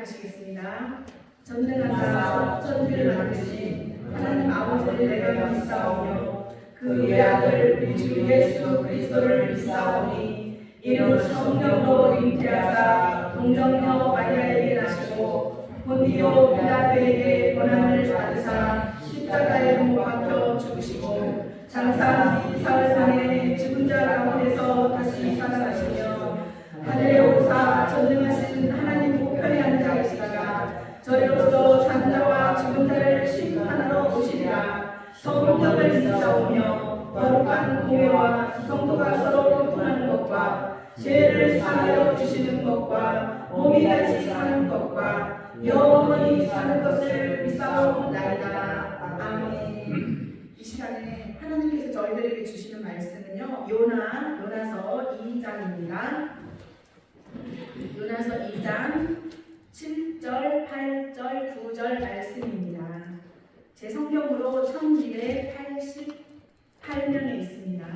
고백하시겠습니다. 전능하사 천지를 만드신 하나님 아버지를 내가 믿사오며 그 외아들 우리 주 예수 그리스도를 믿사오니 이는 성령으로 잉태하사 동정녀 마리아에게 나시고 본디오 빌라도에게 고난을 받으사 십자가에 못 박혀 죽으시고 장사 사흘 만에 죽은 자 가운데서 다시 살아나시며 하늘에 오사 전능하신 하나님 우편에 앉아계시다가 저리로서 산자와 죽은 자를 심판하러 오시리라. 성령을 믿사오며 거룩한 공회와 성도가 서로 교통하는 것과 죄를 사하여 주시는 것과 몸이 다시 사는 것과 영원히 사는 것을 믿사옵나이다. 아멘. 이 시간에 하나님께서 저희들에게 주시는 말씀은요, 요나서 2장입니다. 요나서 2장 7절, 8절, 9절 말씀입니다. 제 성경으로 1288명에 있습니다.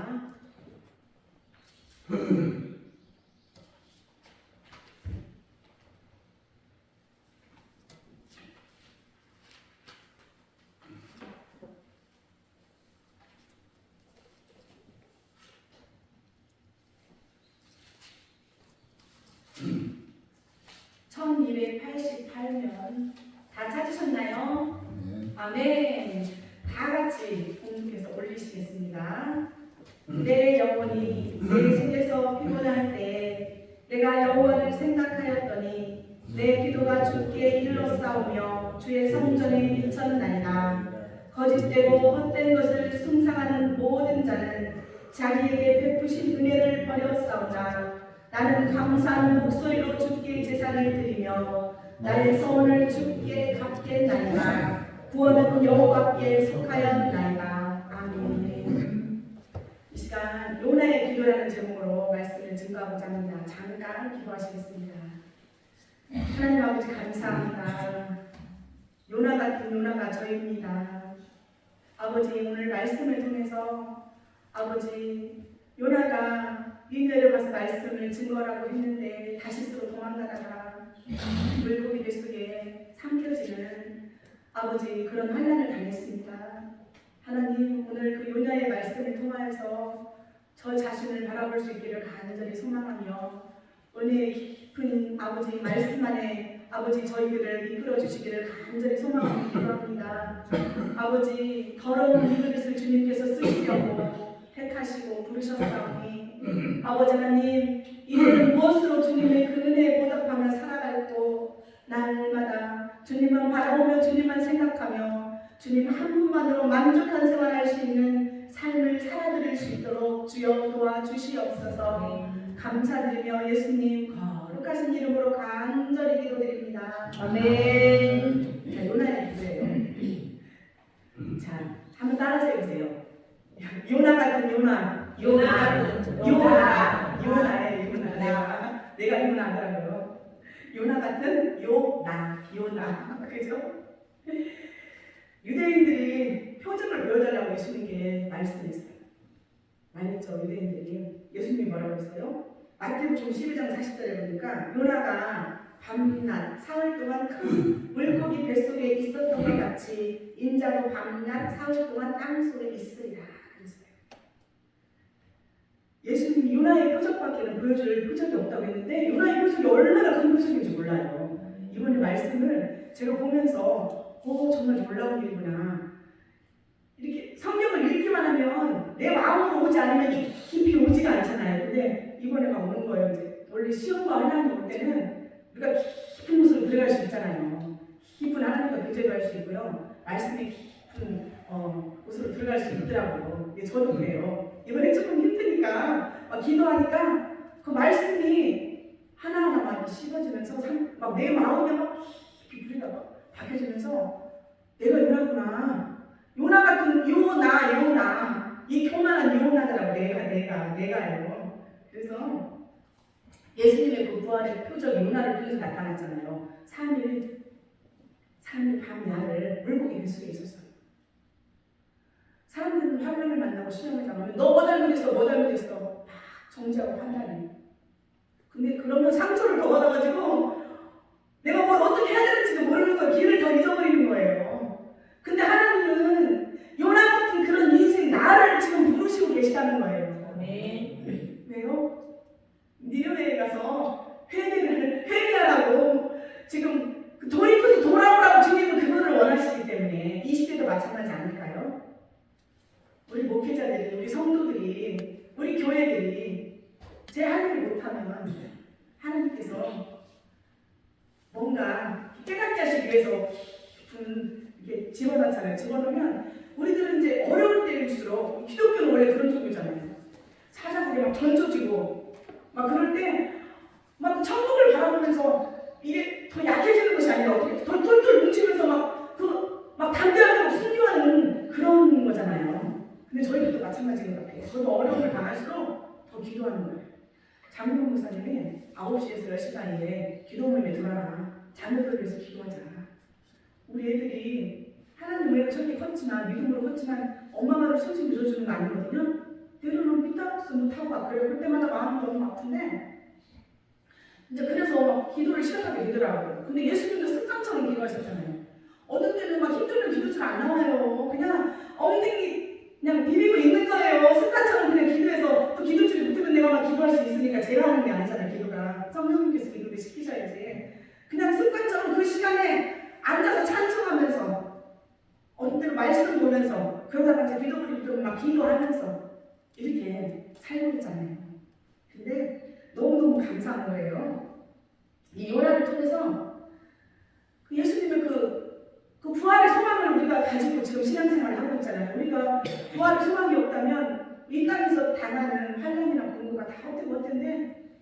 다 찾으셨나요? 아멘. 다 같이 공중에서 올리시겠습니다. 내 영혼이 내 속에서 피곤할 때 내가 여호와를 생각하였더니 내 기도가 주께 이르렀사오며 주의 성전에 미쳤나이다. 거짓되고 헛된 것을 숭상하는 모든 자는 자기에게 베푸신 은혜를 버렸사오나 나는 감사하는 목소리로 주께 제사를 드리며 나의 소원을 주께 갚겠나이다. 구원은 여호와께 속하였나이다. 아멘. 이 시간 요나의 기도라는 제목으로 말씀을 증거하고자 합니다. 잠깐 기도하시겠습니다. 하나님 아버지 감사합니다. 요나 같은 요나가 저입니다. 아버지 오늘 말씀을 통해서 아버지 요나가 니느웨를 가서 말씀을 증거라고 했는데 다시스로 도망가다가 물고기 뱃속에 삼켜지는 아버지 그런 환난을 당했습니다. 하나님 오늘 그 요나의 말씀을 통하여서 저 자신을 바라볼 수 있기를 간절히 소망하며 은혜의 깊은 아버지 말씀 안에 아버지 저희들을 이끌어 주시기를 간절히 소망하며 기도합니다. 아버지 더러운 이 그릇을 주님께서 쓰시려고 택하시고 부르셨사오니 아버지 하나님 이제는 무엇으로 주님의 그 은혜에 보답하며 살아갈고 날마다 주님만 바라보며 주님만 생각하며 주님 한 분만으로 만족한 생활할 수 있는 삶을 살아드릴 수 있도록 주여 도와주시옵소서. 감사드리며 예수님 거룩하신 이름으로 간절히 기도드립니다. 아멘. 자, 요나의 기도예요. 자, 한번 따라서 해보세요. 요나 같은 요나. 내가 요나 하더라고요. 요나 같은 요나. 그죠? 유대인들이 표정을 보여달라고 예수님께 말씀했어요. 말했죠. 유대인들이 예수님이 뭐라고 했어요? 마태복음 12장 40절에 보니까 요나가 밤낮 사흘 동안 큰 물고기 뱃속에 있었던 것 같이 인자도 밤낮 사흘 동안 땅속에 있으리라 그랬어요. 예수님이 요나의 표적밖에는 보여줄 표적이 없다고 했는데 요나의 표적이 얼마나 큰 표적인지 몰라요. 이번에 말씀을 제가 보면서 정말 놀라운 일이구나. 이렇게 성경을 읽기만 하면 내 마음으로 오지 않으면 깊이 오지가 않잖아요. 근데 이번에 막 오는 거예요. 이제 원래 시험과 환난이 올 때는 우리가 깊은 곳으로 들어갈 수 있잖아요. 깊은 하나님과 교제할 수 있고요. 말씀의 깊은 곳으로 들어갈 수 있더라고요. 저도 그래요. 이번에 조금 힘드니까 막 기도하니까 그 말씀이 하나하나 막 씹어지면서 막 내 마음에 막 깊이 뿌리가 박혀지면서 내가 요나구나. 요나 같은 요나 이 교만한 요나더라고. 내가요. 그래서 예수님의 그 부활의 표적이 요나를 통해서 나타났잖아요. 3일 밤야를 물고기 뱃속에 있었어요. 사람들은 환난을 만나고 시험을 당하면 너 뭐 잘못했어 막 정죄하고 판단해. 근데 그러면 상처를 더 받아가지고 내가 뭘 어떻게 목회자들이, 우리 성도들이, 우리 교회들이 제 할 일을 못하면 하나님께서 뭔가 깨닫게 하시기 위해서 이렇게 집어넣잖아요. 집어넣으면 우리들은 이제 어려울 때일수록, 기독교는 원래 그런 종교잖아요. 사자굴에 막 던져지고 막 그럴 때 막 천국을 바라보면서 이게 더 약해지는 것이 아니라 어떻게 더 똘똘 뭉치면서 막 담대하게 순교하는 그런 거잖아요. 근데 저희들도 마찬가지인 것 같아요. 저도 어려움을 당할수록 더 기도하는 거예요. 장로원 목사님이 9시에서 10시 사이에 기도 모임에 들어라. 자녀들을 위해서 기도하자. 우리 애들이 하나님 외로 저렇게 컸지만, 믿음으로 컸지만 엄마 말을 솔직히 믿어주는 거 아니거든요. 때로는 삐딱스 못하고 막 그래요. 그때마다 마음이 너무 아픈데 이제 그래서 막 기도를 시작하게 되더라고요. 근데 예수님도 습관처럼 기도하셨잖아요. 어떤 때는 막 힘들면 기도 잘 안 나와요. 그냥 엉덩이 그냥 비비고 있는 거예요. 습관처럼 그냥 기도해서 또 기도줄이 붙으면 내가 막 기도할 수 있으니까 제가 하는 게 아니잖아요. 기도가 성령님께서 기도를 시키셔야지. 그냥 습관처럼 그 시간에 앉아서 찬송하면서 어떤 때는 말씀 보면서 그러다가 이제 기도를 붙으면 막 기도하면서 이렇게 살고 있잖아요. 근데 너무너무 감사한 거예요. 이 요나를 통해서 예수님의 그 부활의 소망을 우리가 가지고 지금 신앙생활을 하고 있잖아요. 우리가 부활의 소망이 없다면 이 땅에서 당하는 환난이나 공고가 다 헛되고 헛된데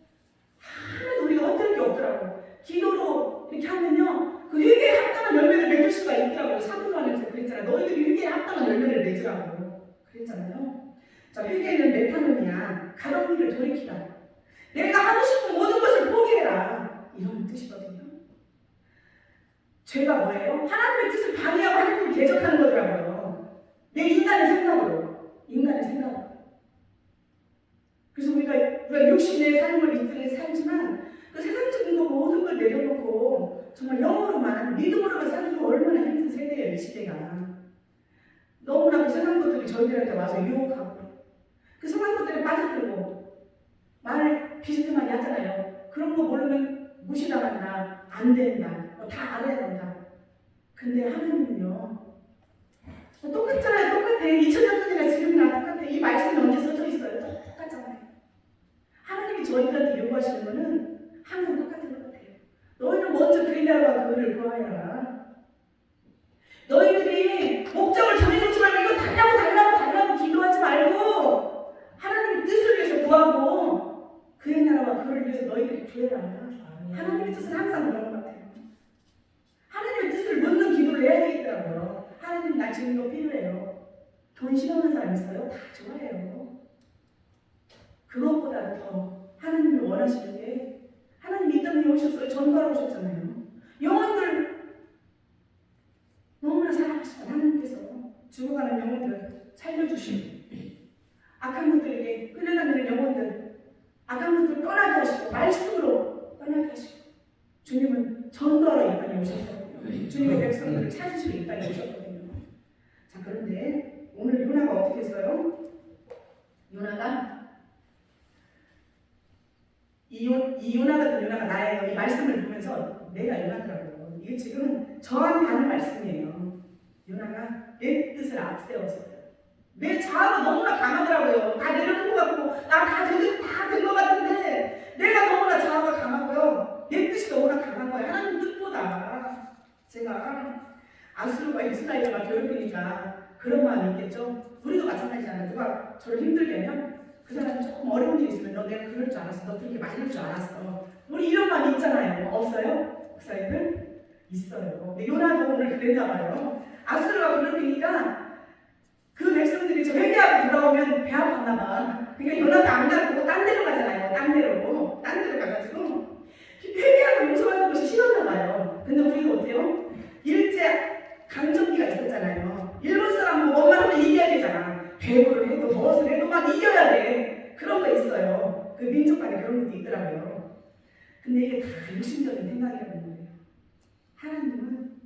하나도 우리가 헛될 게 없더라고요. 기도로 이렇게 하면요, 그 회개에 합당한 열매를 맺을 수가 있더라고요. 사도행전에서 그랬잖아요. 너희들이 회개에 합당한 열매를 맺으라고 그랬잖아요. 자, 회개는 메타노니아, 가던 길을 돌이키다. 내가 하고 싶은 모든 것을 포기해라. 이런 뜻이거든요. 죄가 뭐예요? 하나님의 뜻을 방해하고 하나님을 대적하는 거더라고요. 내 인간의 생각으로. 그래서 우리가 육신의 삶을 이끌어 살지만 그 세상적인 거 모든 걸 내려놓고 정말 영으로만, 믿음으로만 사는 게 얼마나 힘든 세대예요, 이 시대가. 너무나 그 세상 것들이 저희들한테 와서 유혹하고 그 세상 것들에 빠져들고 말 비스듬하게 하잖아요. 그런 거 모르면 무시당한다, 안 된다, 다 알아야 된다. 근데 하나님은요, 똑같잖아요. 똑같아. 2000년 전이나 지금이나 똑같아. 이 말씀이 언제 써져 있어요? 똑같잖아요. 하나님이 저희들한테 요구하시는 거는 항상 똑같은 것 같아요. 너희는 먼저 그의 나라와 그를 구하여라. 너희들이 목적을 정해놓지 말고 이거 달라고 기도하지 말고 하나님의 뜻을 위해서 구하고 그의 나라와 그를 위해서 너희들이 구해라. 하나님의 뜻은 항상 그런 것 같아요. 하나님의 뜻을 묻는 기도를 해야 되겠더라고요. 하나님, 나 지금 이거 필요해요. 돈 싫어하는 사람 있어요? 다 좋아해요. 그것보다도 더 하나님이 원하시는 게, 하나님이 이 땅에 오셨어요. 전도하러 오셨잖아요. 영혼들 너무나 사랑하시던 하나님께서 죽어가는 영혼들 살려주시고, 악한 것들에게 끌려다니는 영혼들, 악한 것들 떠나게 하시고, 말씀으로 떠나게 하시고, 주님은 전도하러 이 땅에 오셨어요. 주님의 백성들을 찾으시고 이 땅에 오셨거든요. 자, 그런데 오늘 요나가 어떻게 했어요? 요나가 이 요나 같은 요나가 나예요. 이 말씀을 보면서 내가 요나더라고요. 이게 지금 저한테 하는 말씀이에요. 요나가 내 뜻을 앞세웠어요. 내 자아가 너무나 강하더라고요. 다 내려놓은 것 같고 나 다 된 것 같은데 내가 너무나 자아가 강하고요. 내 뜻이 너무나 강한 거예요. 하나님 뜻보다. 제가 아수르와 이스라엘과 교육이니까 그런 마음이 있겠죠. 우리도 마찬가지잖아요. 누가 저를 힘들게 하면 그 사람이 조금 어려운 일이 있으면 너 내가 그럴 줄 알았어. 너 그렇게 말릴 줄 알았어. 우리 이런 마음 있잖아요. 없어요? 목사님들? 있어요. 근데 요나도 오늘 그랬나 봐요. 아수르와 교육이니까 그 백성들이 저 회개하고 돌아오면 배 아팠나 봐. 그러니까 요나가 안 가고 딴 데로 가잖아요. 딴 데로 가가지고 회개하고 용서받는 것이 싫었나 봐요. 근데 우리가 어때요? 일제 강점기가 있었잖아요. 일본 사람 뭐만 하면 이겨야 되잖아. 배구를 해도 무엇을 해도 막 이겨야 돼. 그런 거 있어요. 그 민족 간에 그런 것도 있더라고요. 근데 이게 다 육신적인 생각이라는 거예요. 하나님은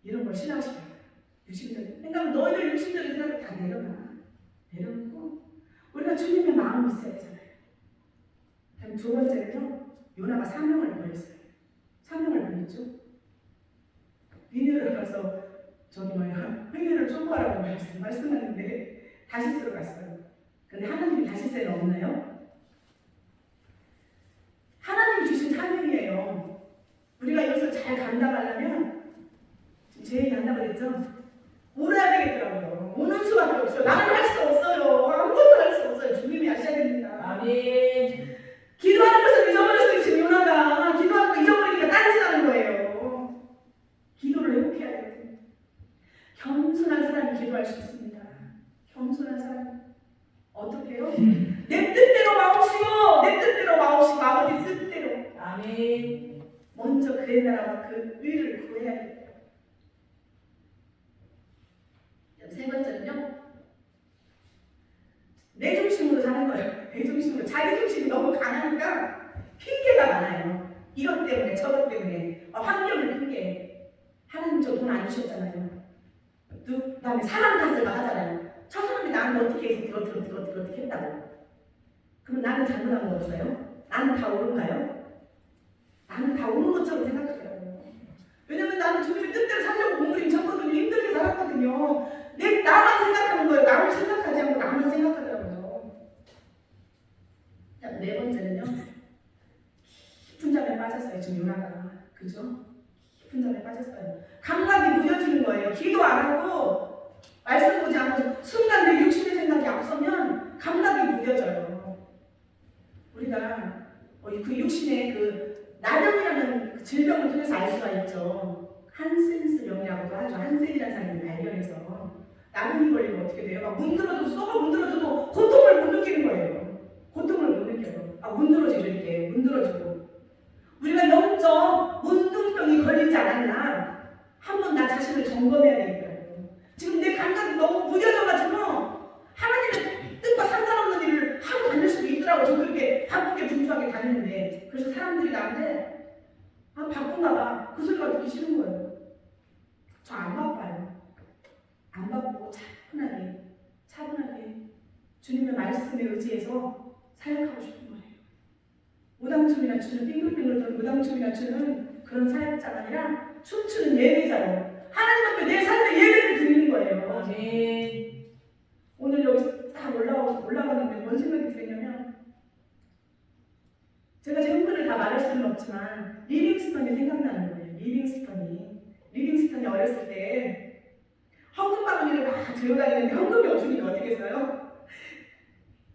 이런 걸 싫어하시더라고요. 육신적인 생각, 너희들 육신적인 생각을 다 내려놓고 우리가 주님의 마음이 있어야 되잖아요. 그럼 두 번째는요, 요나가 사명을 버렸어요. 사명을 버렸죠. 니네를 가서 회개를 촉구하라고 말씀하는데 다시스로 갔어요. 근데 하나님이 다시스에는 없나요? 하나님이 주신 사명이에요. 우리가 이것을 잘 감당하려면 지금 제 얘기 한다고 그랬죠? 오래야 되겠더라고요. 오는 수밖에 없어요. 나는 할 수 없어요. 아무것도 할 수 없어요. 주님이 하셔야 됩니다. 아멘. 기도하는 것을 잊어버렸어요. 지금 요나가 기도하는 거 잊어버리니까 딴짓하는 거예요. 기도를 회복해야 돼요. 겸손한 사람이 기도할 수 있습니다. 겸손한 사람 어떻게 해요? 내 뜻대로 마옵시고 내 뜻대로 마옵시고 아버지 뜻대로. 아멘. 먼저 그의 나라와 그 의를 구해야 돼요. 세 번째는요, 내 중심으로 사는 거예요. 내 중심으로. 자기 중심이 너무 강하니까 핑계가 많아요. 이것 때문에 저것 때문에 환경을 핑계. 하나님 저 돈 안 주셨잖아요. 그 다음에 사람 탓을 막 하잖아요. 저 사람이 나한테 어떻게 해서 어떻게 했다고. 그럼 나는 잘못한 거 없어요? 나는 다 옳은가요? 나는 다 옳은 것처럼 생각해요. 왜냐면 나는 주님의 뜻대로 살려고 공부를 쳤거든요. 힘들게 살았거든요. 나만 생각하는 거예요. 남을 생각하지 않고 나만 생각하더라고요. 자, 네 번째는요. 깊은 잠에 빠졌어요. 지금 요나가. 그죠? 깊은 잠에 빠졌어요. 감각이 무뎌지는 거예요. 기도 안 하고 말씀 보지 않고 순간 내 육신의 생각이 앞서면 감각이 무뎌져요. 우리가 그 육신의 그 나병이라는 그 질병을 통해서 알 수가 있죠. 한센스 병이라고도 하죠. 한센이라는 사람이 발견해서 나병이 걸리면 어떻게 돼요? 막 문드러져도 쏘가 문드러져도 고통을 못 느끼는 거예요. 고통을 못 느껴요. 문드러지죠. 이렇게 문드러지고 우리가 영적 문둥병이 걸리지 않았나 한번 나 자신을 점검해야 되겠더라고요. 지금 내 감각이 너무 무뎌져가지고 하나님의 뜻과 상관없는 일을 하고 다닐 수도 있더라고요. 저도 이렇게 바쁘게 분주하게 다니는데 그래서 사람들이 나한테 바쁜가 봐. 그 소리가 듣기 싫은 거예요. 저 안 바빠요. 안 바쁘고 차분하게 주님의 말씀에 의지해서 사역하고 싶은 거예요. 무당춤이나 추는 빙글빙글 도는 무당춤이나 추는 그런 사역자가 아니라 춤추는 예배자로 하나님 앞에 내 삶의 예배를 드리는 거예요. 아멘. 오늘 여기서 딱 올라가는데 뭔 생각이 드냐면 제가 제 흥분을 다 말할 수는 없지만 리빙스턴이 생각나는 거예요. 리빙스턴이 어렸을 때 헌금 바구니를 막 들고 다니는데 헌금이 없으니까 어떻게 했어요?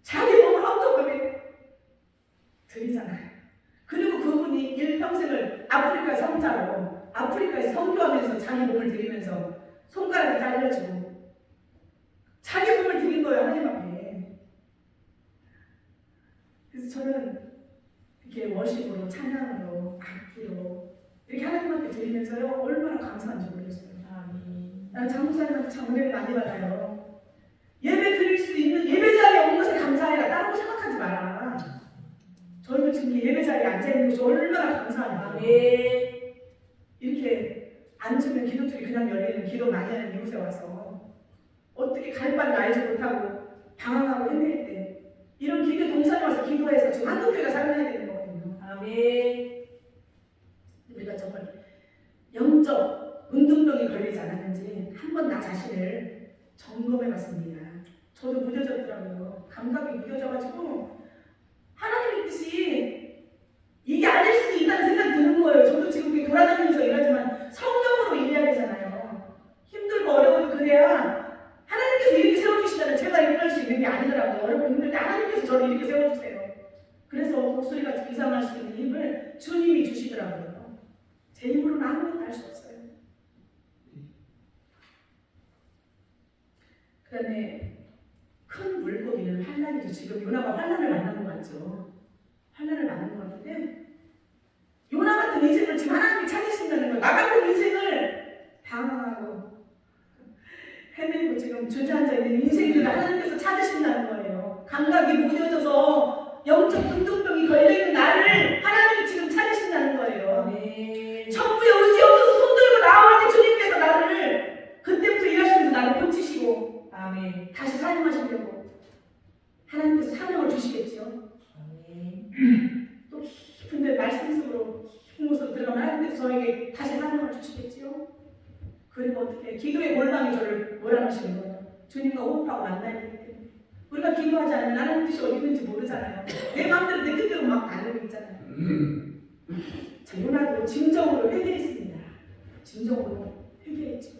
자기 몸을 헌금을 드리잖아요. 그리고 그분이 일평생을 아프리카 성자로 아프리카에서 선교하면서 자기 몸을 드리면서 손가락이 잘려지고 자기 몸을 드린 거예요. 하나님 앞에. 그래서 저는 이렇게 워십으로 찬양으로 악기로 이렇게 하나님 앞에 드리면서요 얼마나 감사한지 모르겠어요. 나는 장목사님한테 참 은혜를 많이 받아요. 예배 드릴 수 있는 예배 자리에 온 것에 감사해라. 다른 거 생각하지 마라. 저희도 지금 예배 자리에 앉아있는 것이 얼마나 감사한가. 이렇게 앉으면 기도줄이 그냥 열리는 기도 많이 하는 이곳에 와서 어떻게 갈 바를 알지 못하고 방황하고 헤맬 때 이런 기도 동산에 와서 기도해서 지금 한국교회가 살아나야 되는 거거든요. 아멘. 우리가 정말 영적 운동병이 걸리지 않았는지 한번 나 자신을 점검해 봤습니다. 저도 무뎌졌더라고요. 감각이 무뎌져가지고 하나님의 뜻이 이게 아닐 수도 있다는 생각이 드는 거예요. 저도 지금 이렇게 돌아다니면서 일하지만 성령으로 일해야 되잖아요. 힘들고 어려워도 그래야 하나님께서 이렇게 세워주시다면 제가 일어날 수 있는 게 아니더라고요. 어렵고 힘들 때 하나님께서 저를 이렇게 세워주세요. 그래서 목소리가 이상할 수 있는 힘을 주님이 주시더라고요. 제 힘으로는 아무것도 할 수 없어요. 그 다음에 큰 물고기는 환란이죠. 지금 요나가 환란을 만난 것 같죠. 환란을 만난 것 같은데 요나 같은 인생을 지금 하나님이 찾으신다는 거예요. 나 같은 인생을 방황하고 헤매고 지금 주저앉아 있는 인생들을 하나님께서 찾으신다는 거예요. 감각이 무뎌져서 영적 운동병이 걸려있는 나를 하나님이 지금 찾으신다는 거예요. 천부에 의지 없어서 손들고 나올 때 주님께서 나를 그때부터 일하시면서 나를 고치시고 아멘. 다시 사용하시려고 하나님께서 사명을 주시겠죠. 아멘. 또 깊은데 말씀 속으로 깊은 곳으로 들어가면 하나님께서 저에게 다시 사명을 주시겠지요. 그리고 어떻게 기도의 골방이 저를 몰아넣으시는 거예요. 주님과 호흡하고 만나야 되기 때문에 우리가 기도하지 않으면 하나님 뜻이 어디 있는지 모르잖아요. 내 마음대로 내 뜻대로 막 달리고 있잖아요. 자, 요나도 진정으로 회개했습니다. 진정으로 회개했죠.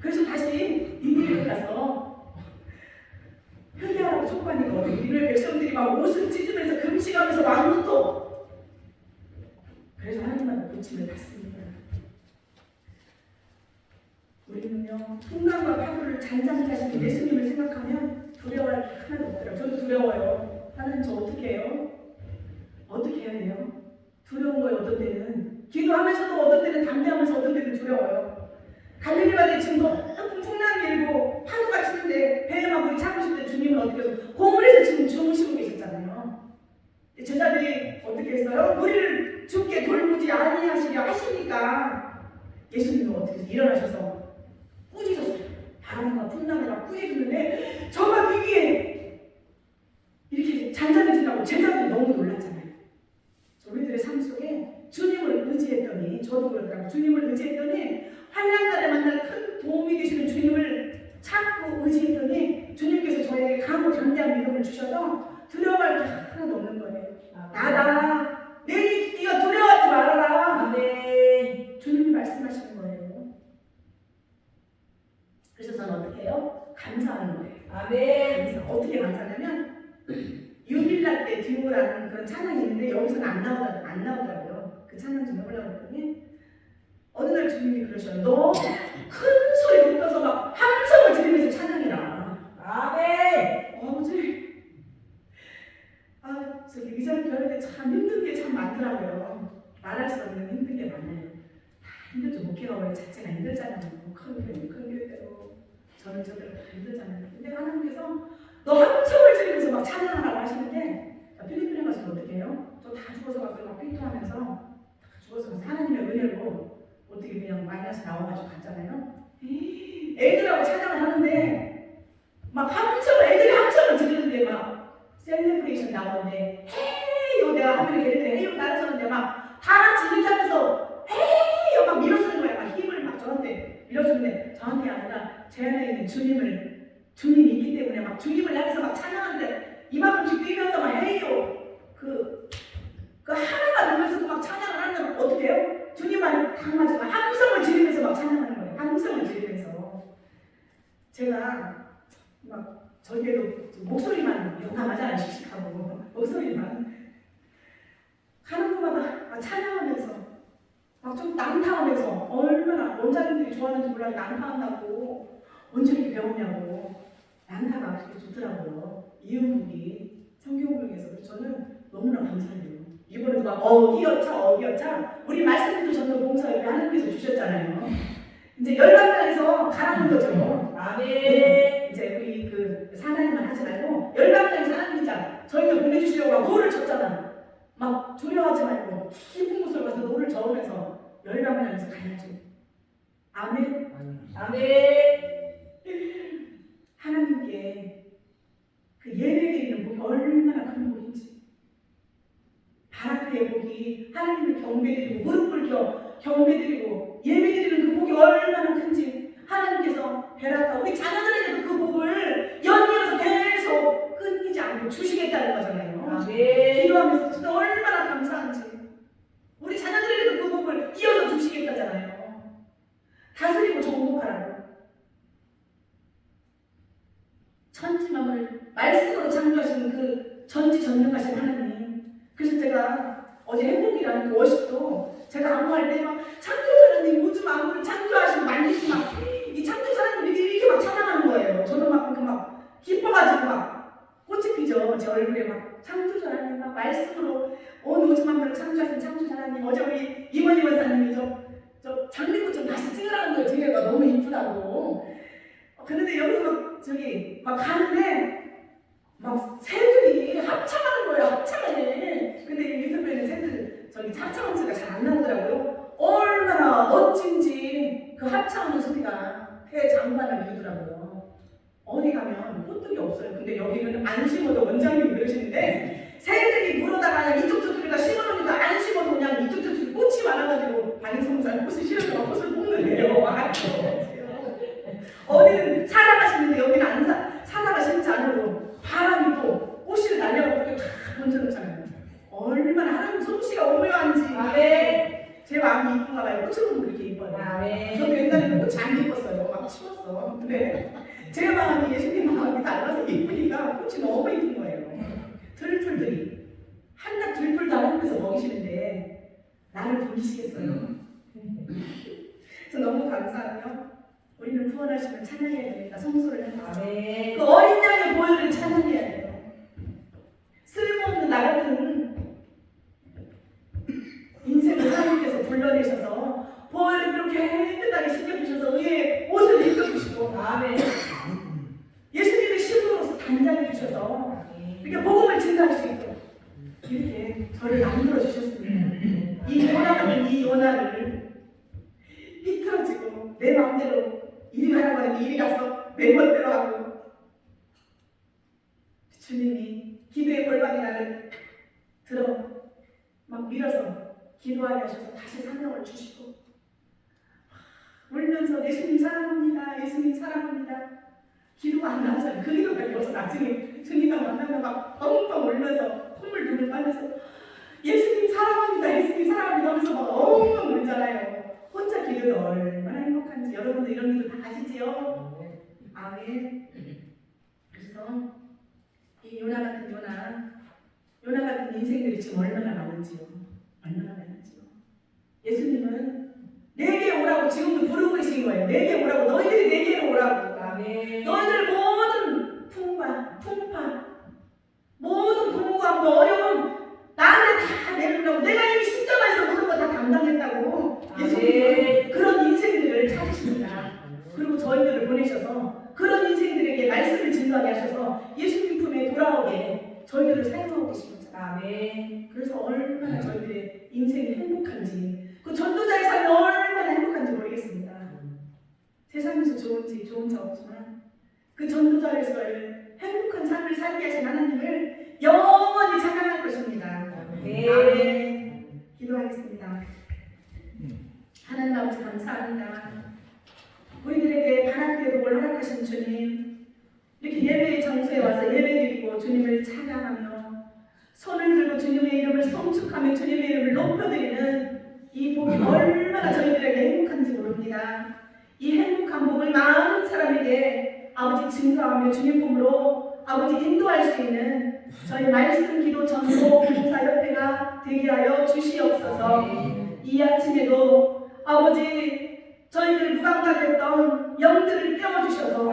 그래서 다시 니느웨에 가서 회개하라고 촉구하니까 니느웨 백성들이 막 옷을 찢으면서 금식하면서 왕부터 그래서 하나님한테 고침을 받습니다. 우리는요 풍랑과 파도를 잔잔히 하시는 예수님을 생각하면 두려워할 게 하나도 없더라고요. 저도 두려워요. 하나님 저 어떻게 해요? 어떻게 해야 돼요? 두려운 거예요. 어떤 때는 기도하면서도 어떤 때는 담대하면서 어떤 때는 두려워요. 갈릴리 바다에 지금 높은 풍랑이 일고 파도가 치는데 배에만 물이 차고 싶을 때 주님은 어떻게 해서 고물에서 지금 주무시고 계셨잖아요. 제자들이 어떻게 했어요? 우리를 죽게 돌보지 아니하시려 하시니까 예수님은 어떻게 해서 일어나셔서 꾸짖었어요. 바람과 풍랑을 막 꾸짖는데 정말 위기에 이렇게 잔잔해진다고 제자들이 너무 놀랐잖아요. 우리들의 삶 속에 주님을 의지했더니 저도 그렇더라고요. 주님을 의지했더니 환난날에 만날 큰 도움이 되시는 주님을 찾고 의지했더니 주님께서 저에게 강하고 담대한 믿음을 주셔서 두려워할 게 하나도 없는 거예요. 나다. 네가 두려워하지 말아라. 아멘. 주님이 말씀하시는 거예요. 그래서 저는 어떻게 해요? 감사하는 거예요. 아멘. 감사. 어떻게 감사하냐면 유일날 때 듀오라는 그런 찬양이 있는데 여기서는 안 나오더라고요. 그 찬양 좀 해보려고 했더니 어느 날 주님이 그러셔요. 너 큰 소리 못 떠서 막 함성을 지르면서 찬양해라. 아멘. 아버지, 저기 의자를 펴는데 참 힘든 게 참 많더라고요. 말할 수 없는 힘든 게 많아요. 다 힘들죠. 목회가 원래 자체가 힘들잖아요. 큰 교회대로 저는 저대로 다 힘들잖아요. 근데 하나님께서 너 함성을 지르면서 막 찬양하라고 하시는데 필리핀에 가서 어떻게 해요? 저 다 죽어서 가서 막 피투하면서 다 죽어서 가서 하나님의 은혜로 어떻게 그냥 마이너스 나와가지고 갔잖아요. 애들하고 찬양을 하는데 막 애들이 함성을 지르는데 막 셀레브레이션 나오는데 헤이요 내가 하늘에 계는데 헤이요 따라서는데 막 다 같이 이렇게 하면서 헤이요 막 밀어주는 거야. 막 힘을 막 저한테 밀어주는데 저한테 아니라 제 안에 있는 주님이 있기 때문에 막 주님을 향해서 막 찬양하는데 이만큼씩 뛰면서 막 헤이요 그 하나가 되면서도 막 찬양을 하는데 어떻게 해요? 주님만 딱 맞아 함성을 지르면서 막 찬양하는 거예요. 함성을 지르면서 제가 막 저기에도 목소리만 용감하잖아요. 씩씩하고 목소리만 가는 곳마다 막 찬양하면서 막 좀 난타하면서 얼마나 원장님들이 좋아하는지 몰라요. 난타한다고 언제 이렇게 배웠냐고 난타가 그렇게 좋더라고요. 이음곡이 성경공에서 그래서 저는 너무나 감사해요. 이번에도 막 어기여차 우리 말씀도 전도 봉사에 하나님께서 주셨잖아요. 이제 열방장에서 가라는 거죠. 아멘. 이제 우리 그 사나이만 하지 말고 열방장에서 하나님이자 저희를 보내주시려고 막 노를 쳤잖아. 막 두려워하지 말고 깊은 곳으로 가서 노를 저으면서 열방장에서 가야죠. 아멘. 아멘. 하나님께 그 예배드리는 복이 얼마나 큰 복인지 바라크의 복이 하나님을 경배드리고 무릎 꿇겨 경배드리고 예배드리는 그 복이 얼마나 큰지 하나님께서 베라카 우리 자녀들에게도 그 복을 연이어서 계속 끊이지 않고 주시겠다는 거잖아요. 아멘. 기도하면서 진짜 얼마나 감사한지 우리 자녀들에게도 그 복을 이어서 주시겠다잖아요. 다스리고 정복하라고 천지만을 말씀으로 창조하신 그 전지전능하신 하나님. 그래서 제가 어제 행복이라는 그 워십도 제가 안무할 때 막 창조자님 우주 만물을 창조하시고 만드시고 막 이 창조자님 이렇게 막 찬양하는 거예요. 저는 막 기뻐가지고 막 꽃이 피죠. 제 얼굴에 막 창조자님 막 말씀으로 온 우주 만물을 창조하신 창조자님. 어제 우리 이원희 원사님이 저 장미꽃 좀 다시 찍으라는 거예요. 뒤에가 너무 이쁘다고. 그런데 여기서 막 가는데 막 새들이 합창하는 거예요. 합창을. 근데 이 유튜브에는 새들 합창하는 소리가 잘 안 나오더라고요. 얼마나 멋진지 그 합창하는 소리가 대장관을 이루더라고요. 어디 가면 호떡이 없어요. 근데 여기는 안 심어도 원장님이 그러시는데 새들이 물어다가 이쪽 저쪽에다 심어놓으니까 안 심어도 그냥 이쪽 저쪽에 꽃이 많아가지고 반응성사는 꽃을 실어서 꽃을 뽑는데요. 어디는 사다가 심는데 여기는 사다가 심지 않아도 꽃은 그렇게 이뻐요. 아멘. 저도 옛날에는 꽃이 안 이뻤어요. 막 치웠어. 근데 제 마음이 예수님 마음이 달라서 이쁘니까 꽃이 너무 이쁜 거예요. 들풀들이 한낱 들풀도 하나님께서 먹이시는데 나를 부르시겠어요. 그래서 너무 감사하며 우리는 구원하시면 찬양해야 됩니다. 성소를 향해서 아멘. 그 어린 양의 보혈을 찬양해야 돼요. 쓸모없는 나 같은 인생을 하나님께서 불러내셔서 보혈을 그렇게 깨끗하게 씻겨주셔서 의의 옷을 입혀주시고 아멘. 예수님의 신부로서 단장해 주셔서 이렇게 복음을 증가할 수 있도록 이렇게 저를 만들어 주셨습니다. 이 요나 같은 이 요나를 삐뚤어지고 내 마음대로 이리 가라고 하는데 이리 가서 내 멋대로 하고 주님이 기도의 골방에 나를 들어 막 밀어서 기도하게 하셔서 다시 생명을 주시고 울면서 예수님 사랑합니다. 예수님 사랑합니다. 기도가 안 나오잖아요. 그 기도가 여기서 나중에 주님과 만나면 막 펑펑 울면서 콧물 눈을 빠면서 예수님 사랑합니다. 예수님 사랑합니다 하면서 막 엉엉 울잖아요. 혼자 기도도 얼마나 행복한지 여러분들 이런 기도 다 아시지요? 아멘. 그래서 이 요나 같은 인생들이 지금 얼마나 많은지요. 얼마나 많은지요. 예수님은 내게 오라고 지금도 부르고 계신 거예요. 내게 오라고 너희들이 내게로 오라고. 아멘. 너희들 모든 풍파, 모든 부모가 어려움 나한테 다 내려놓고 내가 이미 십자가에서 모든 거 다 담당했다고. 예수님은 그런 인생들을 찾으십니다. 그리고 저희들을 보내셔서 그런 인생들에게 말씀을 증거하게 하셔서 예수님 품에 돌아오게 저희들을 사용하고 계신 거죠. 아멘. 그래서 얼마나 저희들의 인생이 행복한지 그 전도자의 삶이 얼마나 행복한지 모르겠습니다. 세상에서 좋은지 없지만 그 전도자에서의 행복한 삶을 살게 하신 하나님을 영원히 찬양할 것입니다. 아멘. 기도하겠습니다. 하나님 아버지 감사합니다. 우리들에게 반학교의 복을 허락하신 주님, 이렇게 예배의 장소에 와서 예배드리고 주님을 찬양하며 손을 들고 주님의 이름을 송축하며 주님의 이름을 높여드리는 이 복이 얼마나 저희들에게 행복한지 모릅니다. 이 행복한 복을 많은 사람에게 아버지 증거하며 주님 품으로 아버지 인도할 수 있는 저희 말씀 기도 전도 봉사협회가 되게 하여 주시옵소서. 이 아침에도 아버지 저희들 무감각했던 영들을 깨워주셔서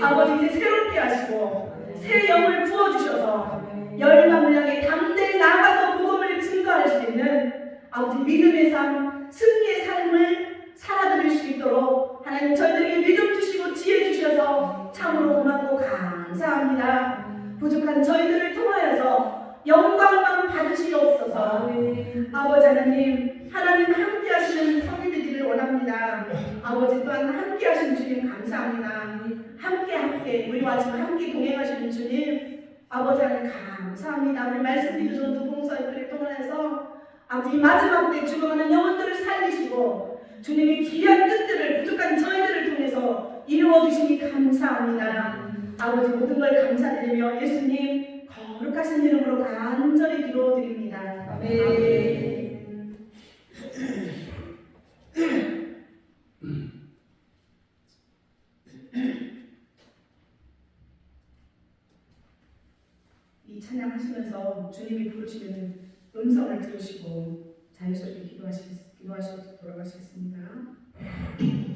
아버지 이제 새롭게 하시고 새 영을 부어주셔서 열방을 향해 담대히 나아가서 복음을 증거할 수 있는 아버지 믿음의 삶, 승리의 삶을 살아드릴 수 있도록 하나님 저희들에게 믿음 주시고 지혜 주셔서 참으로 고맙고 감사합니다. 부족한 저희들을 통하여서 영광만 받으시옵소서. 아버지 하나님 함께 하시는 성이 되기를 원합니다. 아버지 또한 함께 하시는 주님 감사합니다. 함께 우리와 지금 함께 동행하시는 주님 아버지 하나님 감사합니다. 우리 말씀 기도 전도 봉사협회를 통해서 아버지 마지막 때 죽어가는 영혼들을 살리시고 주님의 귀한 뜻들을 부족한 저희들을 통해서 이루어주시니 감사합니다. 아버지 모든 걸 감사드리며 예수님 거룩하신 이름으로 간절히 기도드립니다. 아멘. 이 찬양하시면서 주님이 부르시는 음성을 들으시고 자유스럽게 기도하시고 돌아가시겠습니다. 아멘.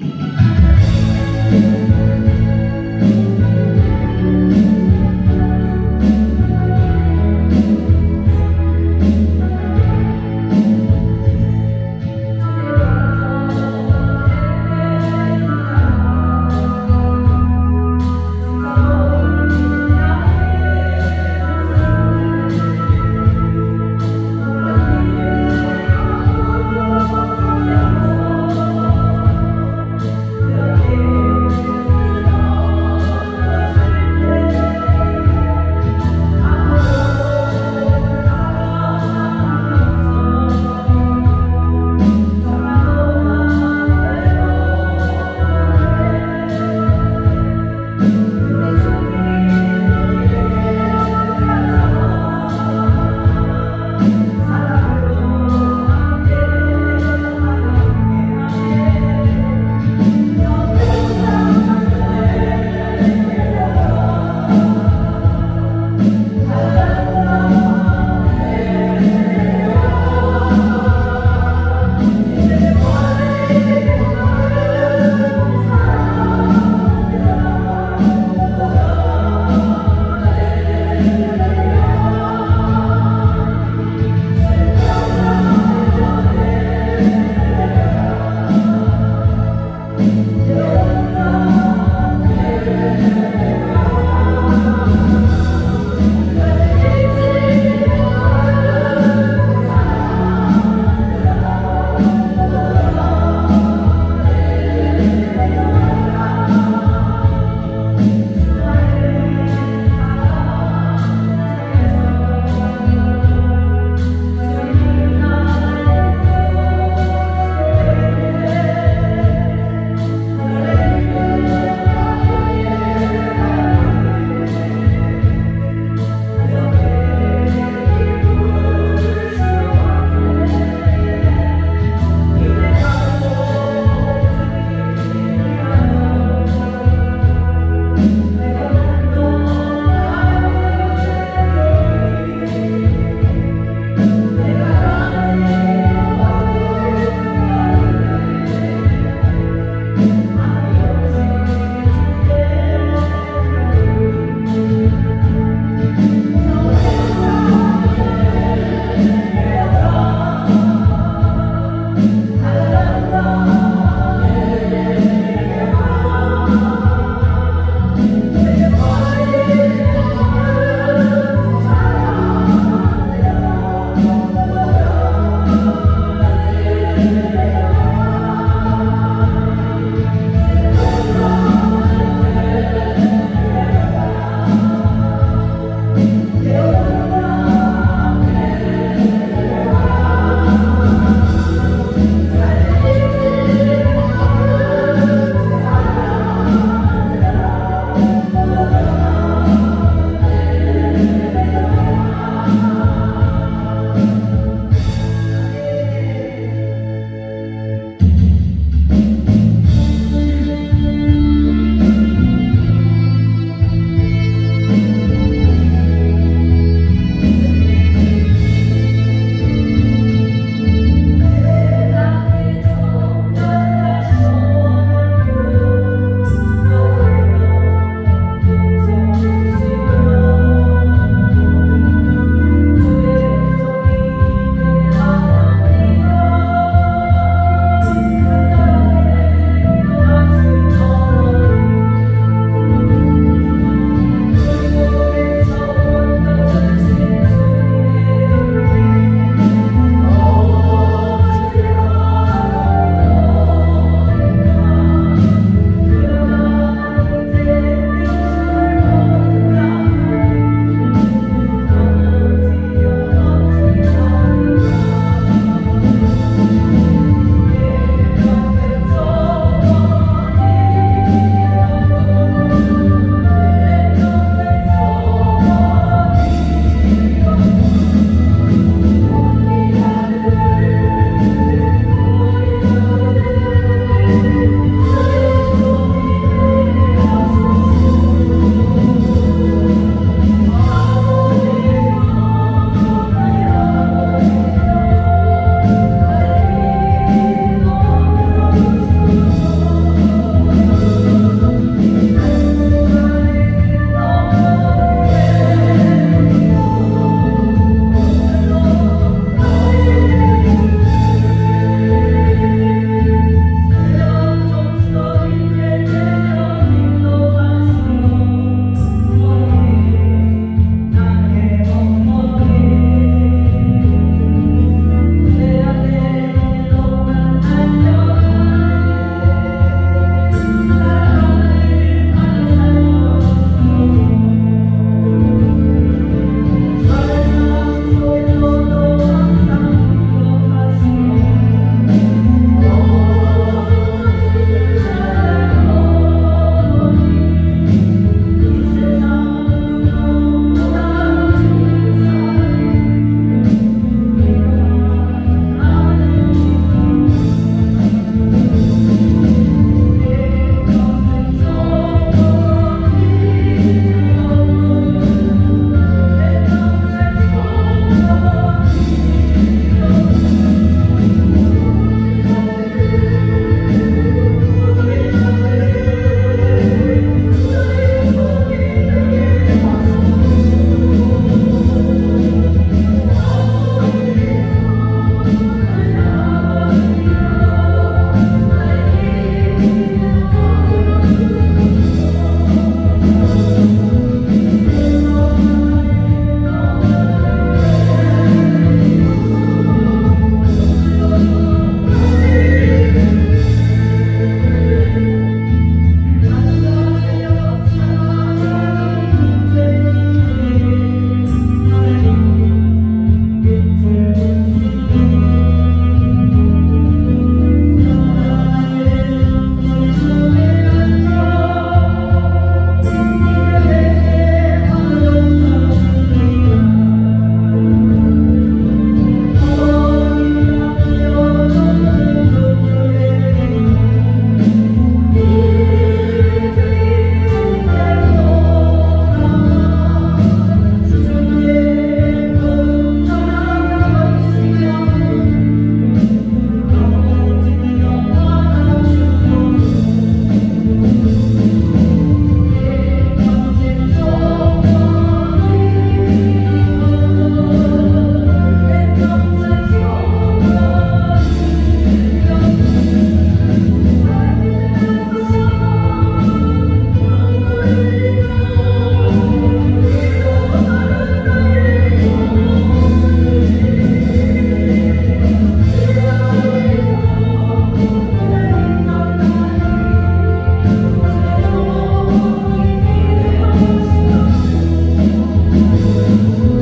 오.